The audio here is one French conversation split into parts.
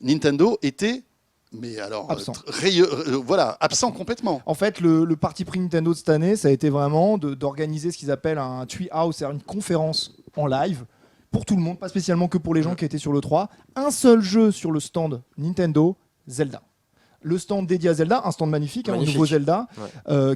Nintendo était, mais alors, Absent. voilà, absent complètement. En fait, le parti pris Nintendo de cette année, ça a été vraiment d'organiser ce qu'ils appellent un Treehouse, c'est-à-dire une conférence en live pour tout le monde, pas spécialement que pour les gens qui étaient sur le 3. Un seul jeu sur le stand Nintendo, Zelda. Le stand dédié à Zelda, un stand magnifique, un nouveau Zelda,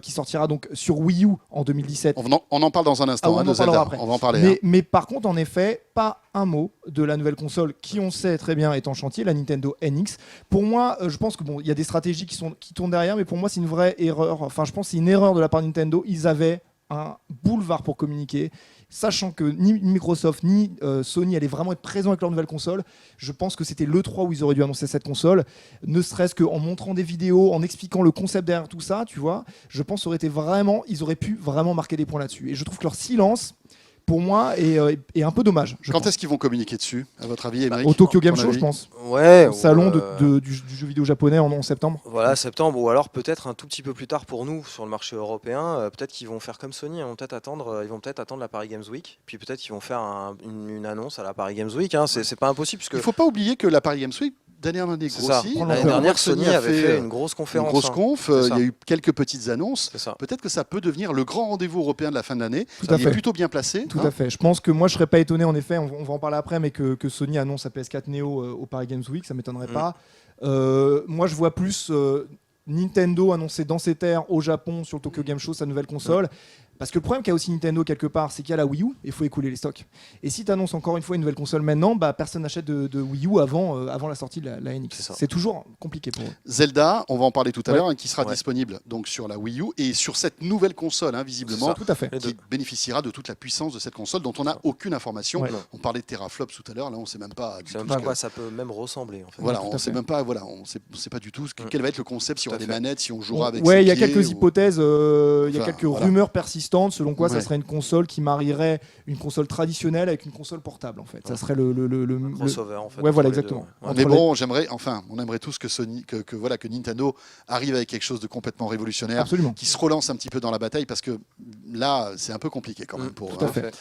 qui sortira donc sur Wii U en 2017. On en parle dans un instant, on en de Zelda. Après. On va en parler. Mais par contre, en effet, pas un mot de la nouvelle console qui, on sait très bien, est en chantier, la Nintendo NX. Pour moi, je pense que il y a des stratégies qui tournent derrière, mais pour moi, c'est une vraie erreur. Enfin, je pense que c'est une erreur de la part de Nintendo. Ils avaient un boulevard pour communiquer, sachant que ni Microsoft ni Sony allaient vraiment être présents avec leur nouvelle console. Je pense que c'était l'E3 où ils auraient dû annoncer cette console, ne serait-ce qu'en montrant des vidéos, en expliquant le concept derrière tout ça, tu vois. Je pense ils auraient pu vraiment marquer des points là-dessus. Et je trouve que leur silence, pour moi, est un peu dommage. Quand est-ce qu'ils vont communiquer dessus, à votre avis, Émeric? Au Tokyo Game Show, je pense. Ouais. Au salon du jeu vidéo japonais en septembre. Voilà, septembre, ou alors peut-être un tout petit peu plus tard pour nous sur le marché européen. Peut-être qu'ils vont faire comme Sony, ils vont peut-être attendre la Paris Games Week, puis peut-être qu'ils vont faire une annonce à la Paris Games Week. Hein. C'est pas impossible puisque. Il faut pas oublier que la Paris Games Week d'année en année grossit. L'année dernière, Sony avait fait une grosse conférence. Une grosse conf, il y a eu quelques petites annonces. Peut-être que ça peut devenir le grand rendez-vous européen de la fin de l'année. Il est plutôt bien placé. Tout à fait. Je pense que moi, je serais pas étonné, en effet, on va en parler après, mais que Sony annonce sa PS4 Neo au Paris Games Week, ça m'étonnerait pas. Moi, je vois plus Nintendo annoncer dans ses terres au Japon sur le Tokyo Game Show sa nouvelle console. Parce que le problème qu'a aussi Nintendo quelque part, c'est qu'il y a la Wii U et il faut écouler les stocks. Et si tu annonces encore une fois une nouvelle console maintenant, personne n'achète de Wii U avant la sortie de la NX. C'est toujours compliqué pour eux. Zelda, on va en parler tout à l'heure, qui sera disponible donc sur la Wii U et sur cette nouvelle console, visiblement, tout à fait. qui bénéficiera de toute la puissance de cette console dont on n'a aucune information. On parlait de teraflops tout à l'heure, là on ne sait même pas du tout à quoi ça peut même ressembler. En fait. Voilà, on ne sait même pas, on sait pas du tout quel va être le concept, si on aura des manettes, si on jouera avec. Ouais, il y a quelques hypothèses, il y a quelques rumeurs persistantes selon quoi ça serait une console qui marierait une console traditionnelle avec une console portable en fait. Ça serait le crossover en fait. Ouais, voilà, exactement. Mais bon, on aimerait tous que Nintendo arrive avec quelque chose de complètement révolutionnaire, qui se relance un petit peu dans la bataille parce que là, c'est un peu compliqué quand même pour. Tout à fait.